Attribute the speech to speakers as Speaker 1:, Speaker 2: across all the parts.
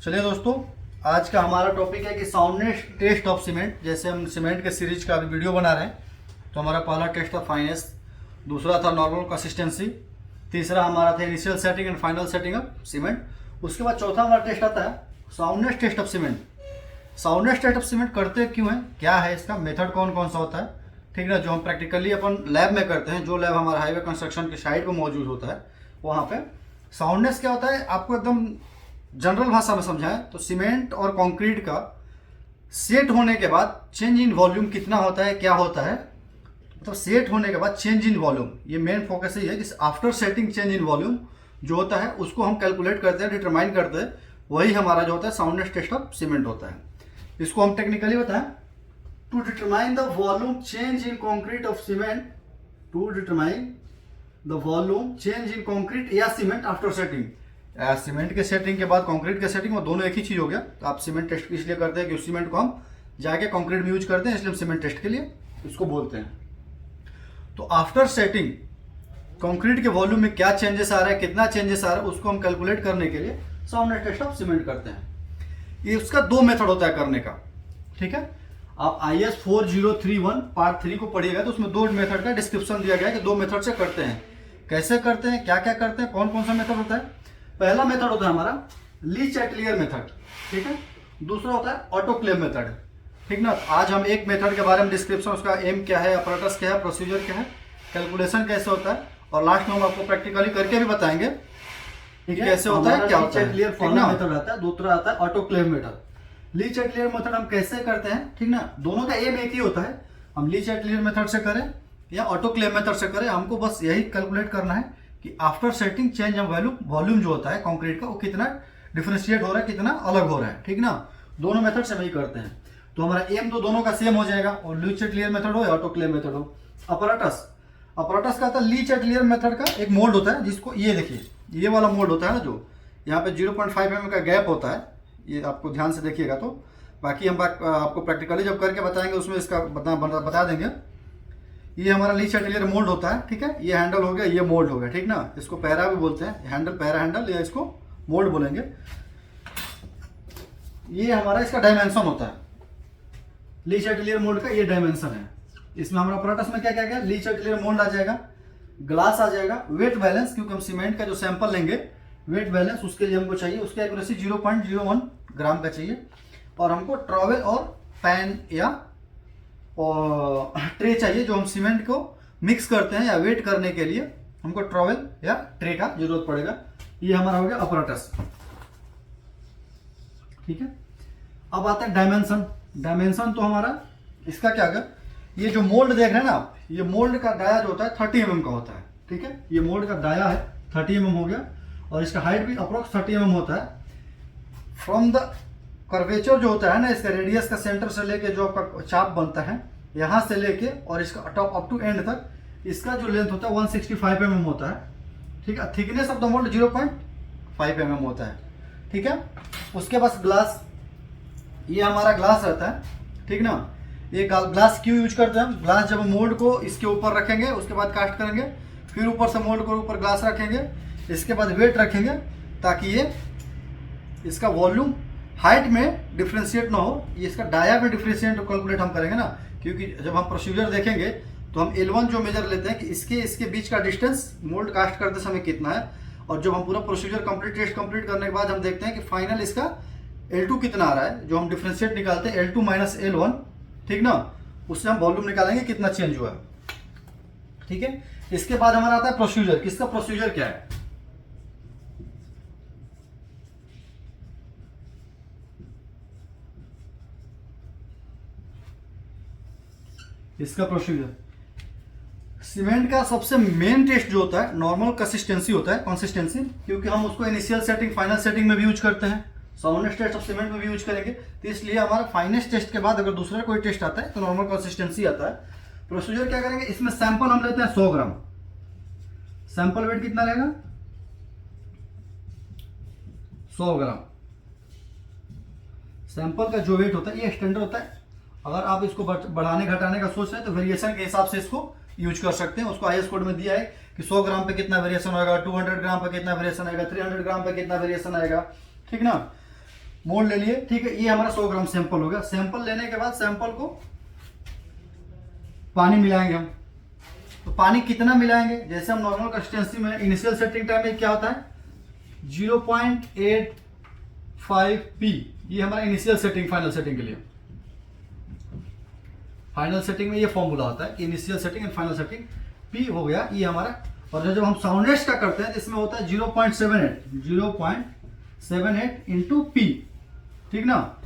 Speaker 1: चलिए दोस्तों, आज का हमारा टॉपिक है कि साउंडनेस टेस्ट ऑफ सीमेंट। जैसे हम सीमेंट के सीरीज का अभी वीडियो बना रहे हैं, तो हमारा पहला टेस्ट था फाइनेस, दूसरा था नॉर्मल कंसिस्टेंसी, तीसरा हमारा था initial setting and final setting of cement. उसके बाद चौथा हमारा टेस्ट आता है soundness test of cement. Soundness test of cement करते क्यों है, क्या है इसका मेथड, कौन कौन सा होता है, ठीक ना, जो हम प्रैक्टिकली अपन लैब में करते हैं, जो लैब हमारा हाईवे कंस्ट्रक्शन के साइड पर मौजूद होता है वहाँ पे। साउंडनेस क्या होता है, आपको एकदम जनरल भाषा में समझाएं तो सीमेंट और कंक्रीट का सेट होने के बाद चेंज इन वॉल्यूम कितना होता है, क्या होता है, मतलब सेट होने के बाद चेंज इन वॉल्यूम, ये मेन फोकस ही है कि after setting change in volume जो होता है उसको हम कैलकुलेट करते हैं, डिटरमाइन करते हैं, वही हमारा जो होता है साउंडनेस टेस्ट ऑफ सीमेंट होता है। इसको हम टेक्निकली बताएं, to determine the volume change in concrete of cement, to determine the volume change in concrete या सीमेंट आफ्टर सेटिंग। सीमेंट के सेटिंग के बाद कंक्रीट के सेटिंग, वो दोनों एक ही चीज़ हो गया। तो आप सीमेंट टेस्ट इसलिए करते हैं कि उस सीमेंट को हम जाके कंक्रीट में यूज करते हैं, इसलिए हम सीमेंट टेस्ट के लिए इसको बोलते हैं। तो आफ्टर सेटिंग कंक्रीट के वॉल्यूम में क्या चेंजेस आ रहा है, कितना चेंजेस आ रहा है, उसको हम कैलकुलेट करने के लिए साउंडनेस टेस्ट ऑफ सीमेंट करते हैं। ये उसका दो मेथड होता है करने का, ठीक है। आप IS 4031 पार्ट 3 को पढ़िएगा तो उसमें दो मेथड का डिस्क्रिप्शन दिया गया है कि दो मेथड से करते हैं, कैसे करते हैं, क्या क्या करते हैं, कौन कौन सा मेथड होता है। पहला मेथड होता है हमारा लीच एट क्लियर मेथड, ठीक है। दूसरा होता है ऑटोक्लेव मेथड, ठीक ना। आज हम एक मेथड के बारे में डिस्क्रिप्शन, उसका एम क्या है, अपरेटस क्या है, प्रोसीजर क्या है, कैलकुलेशन कैसे होता है, और लास्ट में हम आपको प्रैक्टिकली करके भी बताएंगे कि कैसे होता है, क्या होता है। क्लियर फॉर्मूला मेथड आता है, दूसरा आता है ऑटोक्लेव मेथड। लीच एट क्लियर मेथड हम कैसे करते हैं, ठीक ना, दोनों का एम एक ही होता है। हम लीच एट क्लियर मेथड से करें या ऑटोक्लेव मेथड से करें, हमको बस यही कैलकुलेट करना है कि after setting change of volume जो होता है कंक्रीट का, वो कितना डिफरेंशिएट हो रहा है, कितना अलग हो रहा है, ठीक ना। दोनों मेथड से वही करते हैं, तो हमारा एम तो दोनों का सेम हो जाएगा, और लीच एट क्लियर मेथड हो या ऑटोक्लेव मेथड हो। अपराटस का था लीच एट क्लियर मेथड का एक मोल्ड होता है, जिसको ये देखिए, ये वाला मोल्ड होता है ना, जो यहाँ पे 0.5 mm का गैप होता है, ये आपको ध्यान से देखिएगा। तो बाकी हम आपको प्रैक्टिकली जब करके बताएंगे उसमें इसका बता देंगे। ये हमारा लीच एट क्लियर मोल्ड होता है, ठीक है। ये हैंडल हो गया, ये मोल्ड हो गया, ठीक ना। इसको पैरा भी बोलते हैं, हैंडल, पैरा हैंडल, या इसको मोल्ड बोलेंगे। ये हमारा इसका डायमेंशन होता है, लीच एट क्लियर मोल्ड का ये डायमेंशन है। इसमें हमारा अपराटस में क्या क्या क्या, लीच एट क्लियर मोल्ड आ जाएगा, ग्लास आ जाएगा, वेट बैलेंस, क्योंकि हम सीमेंट का जो सैंपल लेंगे वेट बैलेंस उसके लिए हमको चाहिए, उसकी एक्यूरेसी 0.01 ग्राम का चाहिए, और हमको ट्रॉवेल और पैन या और ट्रे चाहिए, जो हम सीमेंट को मिक्स करते हैं या वेट करने के लिए हमको ट्रॉवेल या ट्रे का जरूरत पड़ेगा। ये हमारा हो गया अपराटस, ठीक है। अब आता है डायमेंशन। डायमेंशन तो हमारा इसका क्या होगा, ये जो मोल्ड देख रहे हैं ना आप, ये मोल्ड का डाया जो होता है 30 mm का होता है, ठीक है। ये मोल्ड का डाया है 30 mm हो गया, और इसका हाइट भी अप्रोक्स 30 mm होता है। फ्रॉम द कर्वेचर जो होता है ना, इसका रेडियस का सेंटर से लेके जो आपका चाप बनता है यहाँ से लेके और इसका टॉप अप टू एंड तक, इसका जो लेंथ होता है 165 mm होता है, ठीक है। Thickness of the mould 0.5 mm होता है, ठीक है। उसके बाद ग्लास, ये हमारा ग्लास रहता है, ठीक ना। ये ग्लास क्यों यूज करते हैं हम, ग्लास जब हम मोल्ड को इसके ऊपर रखेंगे, उसके बाद कास्ट करेंगे, फिर ऊपर से मोल्ड को ऊपर ग्लास रखेंगे, इसके बाद वेट रखेंगे, ताकि ये इसका वॉल्यूम हाइट में डिफ्रेंशिएट ना हो। ये इसका डाया में डिफ्रेंशिएट कैलकुलेट हम करेंगे ना, क्योंकि जब हम प्रोसीजर देखेंगे तो हम L1 जो मेजर लेते हैं कि इसके बीच का डिस्टेंस मोल्ड कास्ट करते समय कितना है, और जब हम पूरा प्रोसीजर कंप्लीट टेस्ट कंप्लीट करने के बाद हम देखते हैं कि फाइनल इसका L2 कितना आ रहा है, जो हम डिफ्रेंशिएट निकालते हैं L2 माइनस L1, ठीक ना। उससे हम वॉल्यूम निकालेंगे कितना चेंज हुआ, ठीक है। इसके बाद हमारा आता है प्रोसीजर। किसका प्रोसीजर क्या है, इसका प्रोसीजर सीमेंट का सबसे मेन टेस्ट जो होता है नॉर्मल कंसिस्टेंसी होता है, कंसिस्टेंसी, क्योंकि हम उसको इनिशियल सेटिंग फाइनल सेटिंग में भी यूज करते हैं, साउंडनेस टेस्ट ऑफ सीमेंट में भी यूज करेंगे। तो इसलिए हमारा फाइनेस्ट टेस्ट के बाद अगर दूसरा कोई टेस्ट आता है तो नॉर्मल कंसिस्टेंसी आता है। प्रोसीजर क्या करेंगे, इसमें सैंपल हम लेते हैं 100 ग्राम। सैंपल वेट कितना रहेगा, 100 ग्राम। सैंपल का जो वेट होता है ये स्टैंडर्ड होता है। अगर आप इसको बढ़ाने घटाने का सोच रहे हैं तो वेरिएशन के हिसाब से इसको यूज कर सकते हैं। उसको IS कोड में दिया है कि 100 ग्राम पे कितना वेरिएशन होगा, 200 ग्राम पे कितना वेरिएशन आएगा, 300 ग्राम पे कितना वेरिएशन आएगा, ठीक ना। मोल ले लिए, ठीक है। ये हमारा 100 ग्राम सैंपल हो गया। सैंपल लेने के बाद सैंपल को पानी मिलाएंगे हम। तो पानी कितना मिलाएंगे, जैसे हम नॉर्मल कंसिस्टेंसी में इनिशियल सेटिंग टाइम में क्या होता है 0.85 पी, ये हमारा इनिशियल सेटिंग फाइनल सेटिंग के लिए। फाइनल सेटिंग में ये फॉर्मूला होता है कि initial setting and final setting, P हो गया ये हमारा। और जब हम साउंडेस्ट का करते हैं तो इसमें होता है 0.78 इंटू पी, ठीक ना,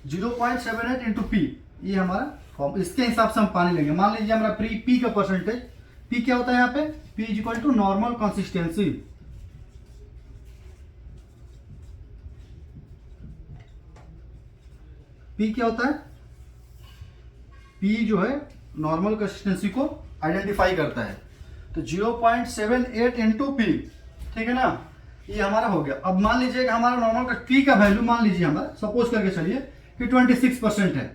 Speaker 1: 0.78 इंटू पी, ये हमारा फॉर्म। इसके हिसाब से हम पानी लेंगे। मान लीजिए हमारा पी का परसेंटेज, पी क्या होता है यहाँ पे, P is equal to normal consistency. P क्या होता है, पी जो है नॉर्मल कंसिस्टेंसी को आइडेंटिफाई करता है। तो 0.78 इंटू पी, ठीक है ना, ये हमारा हो गया। अब मान लीजिए कि हमारा नॉर्मल का पी का वैल्यू मान लीजिए हमारा, सपोज करके चलिए कि 26% है,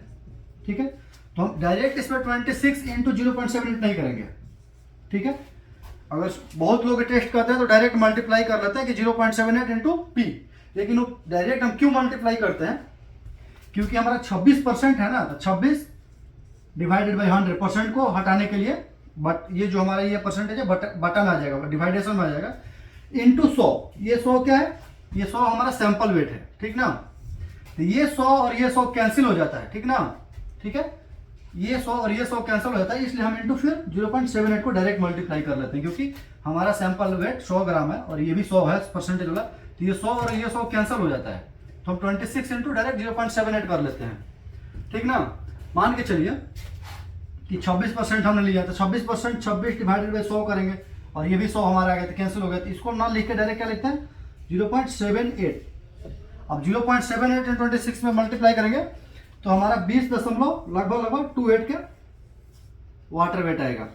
Speaker 1: ठीक है। तो हम डायरेक्ट इसमें 26 इंटू 0.78 नहीं करेंगे, ठीक है। अगर बहुत लोग टेस्ट करते हैं तो डायरेक्ट मल्टीप्लाई कर लेते हैं कि 0.78 इंटू पी, लेकिन वो डायरेक्ट हम क्यों मल्टीप्लाई करते हैं, क्योंकि हमारा 26% है ना, तो 26 डिवाइडेड बाई 100% को हटाने के लिए, बट ये जो हमारा ये परसेंटेज है बटन आ जाएगा, डिवाइडेशन में आ जाएगा, इंटू 100। ये 100 क्या है, ये 100 हमारा सैंपल वेट है, ठीक ना। तो ये 100 और ये 100 कैंसिल हो जाता है, ठीक ना, ठीक है। ये 100 और ये 100 कैंसिल हो जाता है, इसलिए हम इंटू फिर 0.78 को डायरेक्ट मल्टीप्लाई कर लेते हैं, क्योंकि हमारा सैंपल वेट 100 ग्राम है और ये भी 100 है परसेंटेज वाला। तो ये 100 और ये 100 कैंसिल हो जाता है, तो हम 26 इंटू डायरेक्ट 0.78 कर लेते हैं, ठीक ना। मान के चलिए कि 26% हमने लिया, तो 26% 26 डिवाइडेड बाई 100 करेंगे, और ये भी 100 हमारा आ गया, तो कैंसिल हो गया। तो इसको ना लिख के डायरेक्ट क्या लिखते हैं 0.78। अब 0.78 एंड 26 में मल्टीप्लाई करेंगे तो हमारा 20 दशमलव लगभग 28 के वाटर वेट आएगा,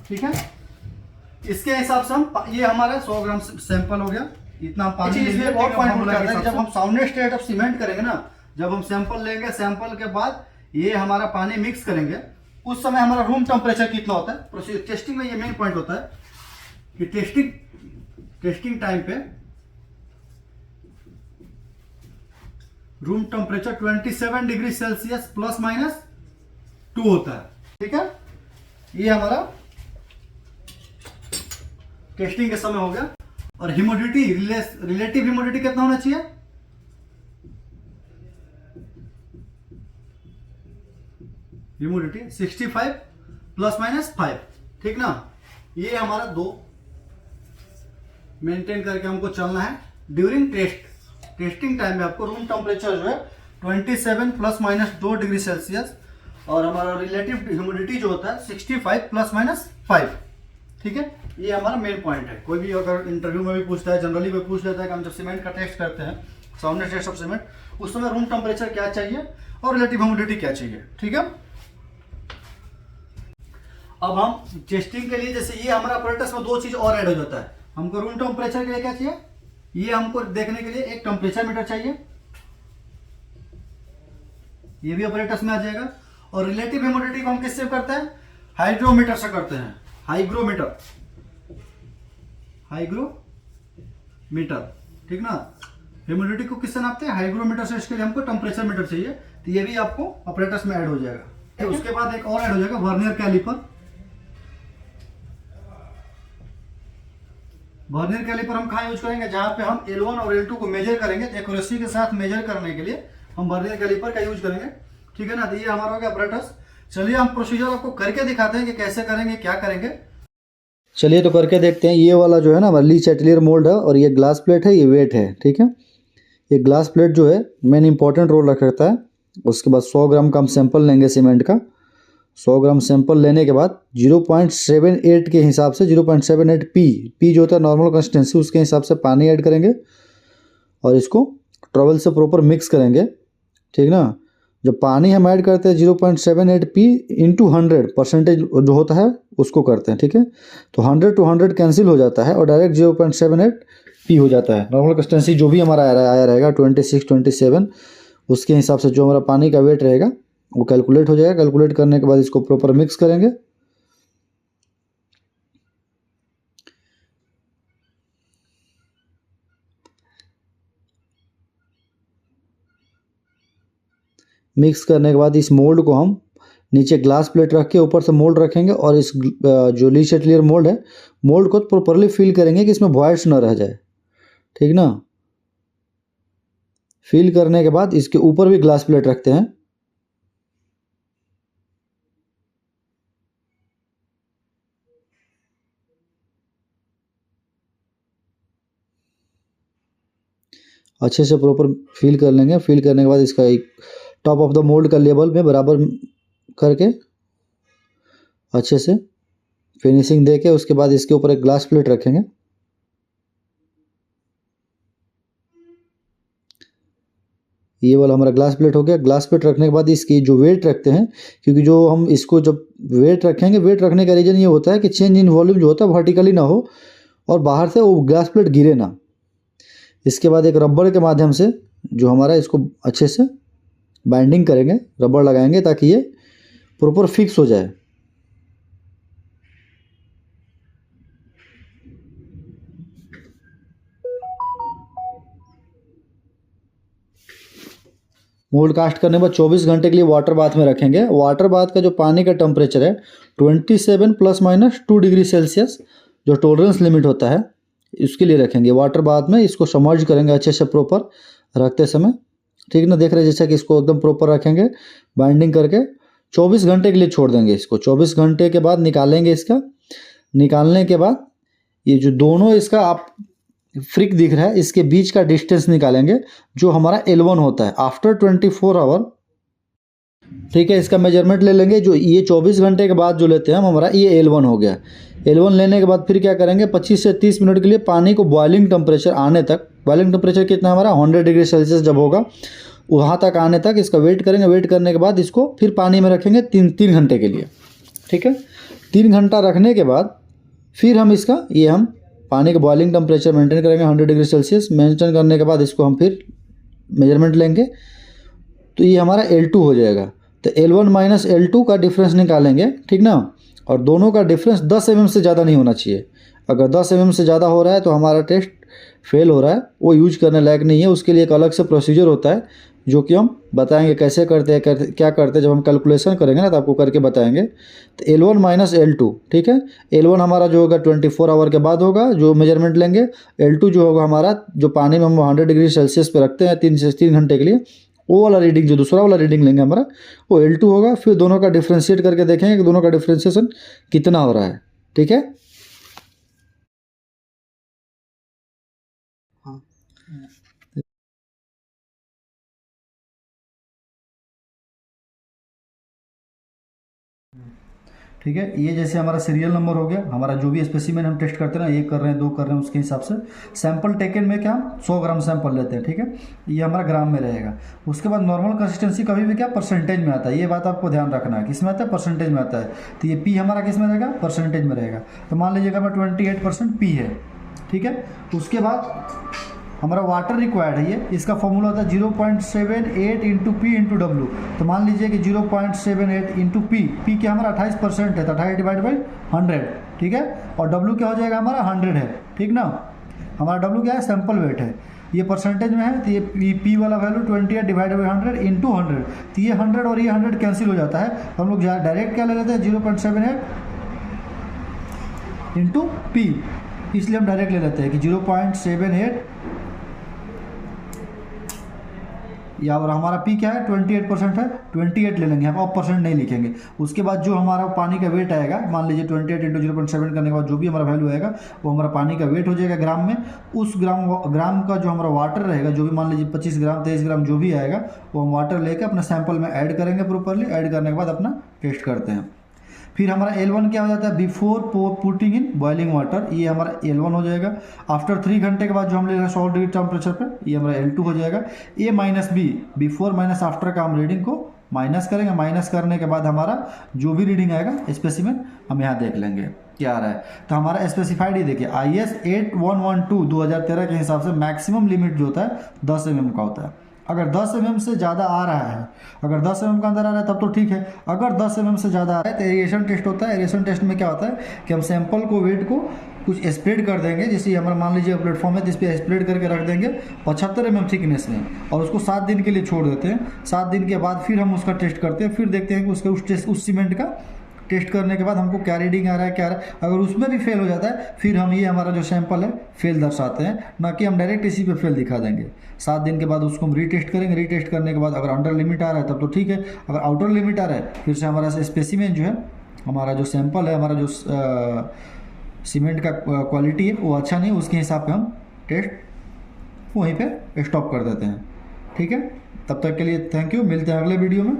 Speaker 1: ठीक है। इसके हिसाब से हम, ये हमारा 100 ग्राम सैंपल हो गया, इतना पानी ले लिए। और पॉइंट करते हैं, जब हम साउंडेस्ट रेट ऑफ सीमेंट करेंगे ना, जब हम सैंपल लेंगे, सैंपल के बाद ये हमारा पानी मिक्स करेंगे, उस समय हमारा रूम टेम्परेचर कितना होता है। प्रोसीजर टेस्टिंग में ये मेन पॉइंट होता है कि टेस्टिंग टाइम पे रूम टेम्परेचर 27 डिग्री सेल्सियस ±2 होता है, ठीक है। ये हमारा टेस्टिंग के समय हो गया। और ह्यूमिडिटी, रिलेटिव ह्यूमिडिटी कितना होना चाहिए, ह्यूमिडिटी 65 ±5, ठीक ना। ये हमारा 2 मेंटेन करके हमको चलना है ड्यूरिंग टेस्टिंग टाइम में। आपको रूम टेम्परेचर जो है 27 ±2 डिग्री सेल्सियस, और हमारा रिलेटिव ह्यूमिडिटी जो होता है 65 ±5, ठीक है। ये हमारा मेन पॉइंट है। कोई भी अगर इंटरव्यू में भी पूछता है, जनरली भी पूछ लेता है कि हम जब सीमेंट का टेस्ट करते हैं, साउंडेस्ट टेस्ट ऑफ सीमेंट, उस समय रूम टेम्परेचर क्या चाहिए और रिलेटिव ह्यूमिडिटी क्या चाहिए, ठीक है। अब हम टेस्टिंग के लिए, जैसे ये हमारा अपरेटस में 2 चीज और ऐड हो जाता है। हमको रूम टेम्परेचर के लिए क्या चाहिए, ये हमको देखने के लिए एक टेम्परेचर मीटर चाहिए, ये भी अपरेटस में आ जाएगा। और रिलेटिव ह्यूमिडिटी को हम किससे करते हैं, हाइग्रोमीटर से करते हैं, हाइग्रोमीटर, ठीक ना। ह्यूमिडिटी को किससे नापते हैं, हाइग्रोमीटर से। इसके लिए हमको टेम्परेचर मीटर चाहिए, तो ये भी आपको अपरेटस में ऐड हो जाएगा। उसके बाद एक और ऐड हो जाएगा वर्नियर कैलिपर। वर्नियर कैलिपर हम कहाँ यूज करेंगे, जहां पे हम L1 और L2 को मेजर करेंगे, एक्यूरेसी के साथ मेजर करने के लिए हम वर्नियर कैलिपर का यूज करेंगे, ठीक है ना। तो ये हमारा हो गया अपरेटस। चलिए हम प्रोसीजर आपको करके दिखाते हैं कि कैसे करेंगे, क्या करेंगे।
Speaker 2: चलिए तो करके देखते हैं। ये वाला जो है ना ली चैटलियर मोल्ड है, और ये ग्लास प्लेट है, ये वेट है, ठीक है। ये ग्लास प्लेट जो है मेन इंपॉर्टेंट रोल रखता है। उसके बाद 100 ग्राम का हम सैंपल लेंगे सीमेंट का। 100 ग्राम सैंपल लेने के बाद 0.78 के हिसाब से 0.78 पी जो होता है नॉर्मल कंसिस्टेंसी, उसके हिसाब से पानी ऐड करेंगे और इसको ट्रबल से प्रॉपर मिक्स करेंगे, ठीक ना। जब पानी हम ऐड करते हैं 0.78 पी इंटू 100 परसेंटेज जो होता है उसको करते हैं, ठीक है। तो 100 to 100 कैंसिल हो जाता है और डायरेक्ट 0.78 पी हो जाता है। नॉर्मल कंसिस्टेंसी जो भी हमारा आया रहेगा 26 27, उसके हिसाब से जो हमारा पानी का वेट रहेगा वो कैलकुलेट हो जाएगा। कैलकुलेट करने के बाद इसको प्रॉपर मिक्स करेंगे। मिक्स करने के बाद इस मोल्ड को हम नीचे ग्लास प्लेट रख के ऊपर से मोल्ड रखेंगे और इस जो ली चेटलियर मोल्ड है, मोल्ड को प्रॉपरली फिल करेंगे कि इसमें वॉइड्स ना रह जाए, ठीक ना। फिल करने के बाद इसके ऊपर भी ग्लास प्लेट रखते हैं। अच्छे से प्रॉपर फिल कर लेंगे। फिल करने के बाद इसका एक टॉप ऑफ द मोल्ड का लेवल में बराबर करके अच्छे से फिनिशिंग दे के उसके बाद इसके ऊपर एक ग्लास प्लेट रखेंगे। ये वाला हमारा ग्लास प्लेट हो गया। ग्लास प्लेट रखने के बाद इसकी जो वेट रखते हैं, क्योंकि जो हम इसको जब वेट रखेंगे, वेट रखने का रीज़न ये होता है कि चेंज इन वॉल्यूम जो होता है वर्टिकली ना हो और बाहर से वो ग्लास प्लेट गिरे ना। इसके बाद एक रबड़ के माध्यम से जो हमारा इसको अच्छे से बाइंडिंग करेंगे, रबड़ लगाएंगे ताकि ये प्रॉपर फिक्स हो जाए। मोल्ड कास्ट करने के बाद 24 घंटे के लिए वाटर बाथ में रखेंगे। वाटर बाथ का जो पानी का टेम्परेचर है 27 ± 2 डिग्री सेल्सियस, जो टॉलरेंस लिमिट होता है, इसके लिए रखेंगे वाटर बाथ में। इसको सबमर्ज करेंगे अच्छे से प्रॉपर रखते समय, ठीक ना। देख रहे हैं जैसे कि इसको एकदम प्रॉपर रखेंगे बाइंडिंग करके। 24 घंटे के लिए छोड़ देंगे इसको। 24 घंटे के बाद निकालेंगे इसका। निकालने के बाद ये जो दोनों इसका आप फ्रिक दिख रहा है, इसके बीच का डिस्टेंस निकालेंगे जो हमारा L1 होता है आफ्टर 24 आवर, ठीक है। इसका मेजरमेंट ले लेंगे। जो ये 24 घंटे के बाद जो लेते हैं हम, हमारा ये L1 हो गया। L1 लेने के बाद फिर क्या करेंगे, 25 से 30 मिनट के लिए पानी को बॉइलिंग टेम्परेचर आने तक, बॉइलिंग टेम्परेचर कितना हमारा 100 डिग्री सेल्सियस जब होगा वहाँ तक आने तक इसका वेट करेंगे। वेट करने के बाद इसको फिर पानी में रखेंगे 3 घंटे के लिए, ठीक है। 3 घंटा रखने के बाद फिर हम इसका हम पानी का बॉइलिंग टेम्परेचर मेंटेन करेंगे 100 डिग्री सेल्सियस। मेंटेन करने के बाद इसको हम फिर मेजरमेंट लेंगे तो ये हमारा L2 हो जाएगा। तो L1 माइनस L2 का डिफरेंस निकालेंगे, ठीक ना। और दोनों का डिफरेंस 10 mm से ज़्यादा नहीं होना चाहिए। अगर 10 mm से ज़्यादा हो रहा है तो हमारा टेस्ट फेल हो रहा है, वो यूज करने लायक नहीं है। उसके लिए एक अलग से प्रोसीजर होता है जो कि हम बताएंगे कैसे करते हैं, क्या करते हैं। जब हम कैलकुलेशन करेंगे ना तो आपको करके बताएंगे। तो L1 माइनस L2, ठीक है। L1 हमारा जो होगा 24 आवर के बाद होगा जो मेजरमेंट लेंगे। L2 जो होगा हमारा, जो पानी में हम 100 डिग्री सेल्सियस पे रखते हैं 3 घंटे के लिए, वो वाला रीडिंग, जो दूसरा वाला रीडिंग लेंगे हमारा, वो L2 होगा। फिर दोनों का डिफ्रेंशिएट करके देखेंगे कि दोनों का डिफ्रेंशिएशन कितना हो रहा है, ठीक है।
Speaker 1: ठीक है। ये जैसे हमारा सीरियल नंबर हो गया। हमारा जो भी स्पेसिमेन हम टेस्ट करते हैं ना, 1 कर रहे हैं 2 कर रहे हैं, उसके हिसाब से सैंपल टेकन में क्या हम 100 ग्राम सैंपल लेते हैं, ठीक है। ये हमारा ग्राम में रहेगा। उसके बाद नॉर्मल कंसिस्टेंसी कभी भी क्या परसेंटेज में आता है, ये बात आपको ध्यान रखना है। किस में आता है, परसेंटेज में आता है। तो ये पी हमारा किस में रहेगा, परसेंटेज में रहेगा। तो मान लीजिएगा हमारा 28% पी है, ठीक है। उसके बाद हमारा वाटर रिक्वायर्ड है, ये इसका फॉर्मूला होता है 0.78 इंटू पी इंटू डब्ल्यू। तो मान लीजिए कि 0.78 इंटू पी, पी क्या हमारा 28% है, तो 28 डिवाइड बाई 100, ठीक है। और डब्ल्यू क्या हो जाएगा हमारा 100 है, ठीक ना। हमारा डब्ल्यू क्या है, सैंपल वेट है। ये परसेंटेज में है तो ये पी वाला वैल्यू 28 डिवाइड बाई 100 इंटू 100। तो ये 100 और ये 100 कैंसिल हो जाता है। हम लोग डायरेक्ट क्या ले लेते हैं, 0.78 इंटू पी, इसलिए हम डायरेक्ट ले लेते हैं कि 0.78 या और हमारा पी क्या है 28% है, 28 ले लेंगे हम, अब परसेंट नहीं लिखेंगे। उसके बाद जो हमारा पानी का वेट आएगा, मान लीजिए 28 इंटू 0.7 करने के बाद जो भी हमारा वैल्यू आएगा वो हमारा पानी का वेट हो जाएगा ग्राम में। उस ग्राम का जो हमारा वाटर रहेगा, जो भी मान लीजिए 25 ग्राम 23 ग्राम जो भी आएगा, वो हम वाटर लेकर अपना सैंपल में ऐड करेंगे प्रॉपरली। ऐड करने के बाद अपना टेस्ट करते हैं। फिर हमारा L1 क्या हो जाता है, before putting in boiling water, ये हमारा L1 हो जाएगा। आफ्टर 3 घंटे के बाद जो हम ले रहे हैं 100 डिग्री टेम्परेचर पर, ये हमारा L2 हो जाएगा। A minus B, before minus after का हम रीडिंग को माइनस करेंगे। माइनस करने के बाद हमारा जो भी रीडिंग आएगा स्पेसिमेन हम यहाँ देख लेंगे क्या आ रहा है। तो हमारा स्पेसिफाइड ही देखिए IS 8112 2013 के हिसाब से मैक्सिमम लिमिट जो होता है 10 mm का होता है। अगर 10 mm से ज़्यादा आ रहा है, अगर 10 mm का अंदर आ रहा है तब तो ठीक है। अगर 10 mm से ज़्यादा आ रहा है तो एरिएशन टेस्ट होता है। एरिएशन टेस्ट में क्या होता है कि हम सैंपल को, वेट को
Speaker 2: कुछ स्प्रेड कर देंगे, जैसे हमारा मान लीजिए प्लेटफॉर्म है जिस पे स्प्रेड करके रख देंगे 75 mm थिकनेस में, और उसको 7 दिन के लिए छोड़ देते हैं। 7 दिन के बाद फिर हम उसका टेस्ट करते हैं, फिर देखते हैं कि उसके उस सीमेंट का टेस्ट करने के बाद हमको क्या रीडिंग आ रहा है, क्या आ रहा है। अगर उसमें भी फेल हो जाता है फिर हम ये हमारा जो सैंपल है फेल दर्शाते हैं, ना कि हम डायरेक्ट इसी पे फेल दिखा देंगे। 7 दिन के बाद उसको हम रीटेस्ट करेंगे, रीटेस्ट करने के बाद अगर अंडर लिमिट आ रहा है तब तो ठीक है, अगर आउटर लिमिट आ रहा है फिर से हमारा स्पेसिमेन जो है, हमारा जो सैंपल है, हमारा जो सीमेंट का क्वालिटी है वो अच्छा नहीं, उसके हिसाब से हम टेस्ट वहीं पे स्टॉप कर देते हैं। ठीक है, तब तक के लिए थैंक यू, मिलते हैं अगले वीडियो में।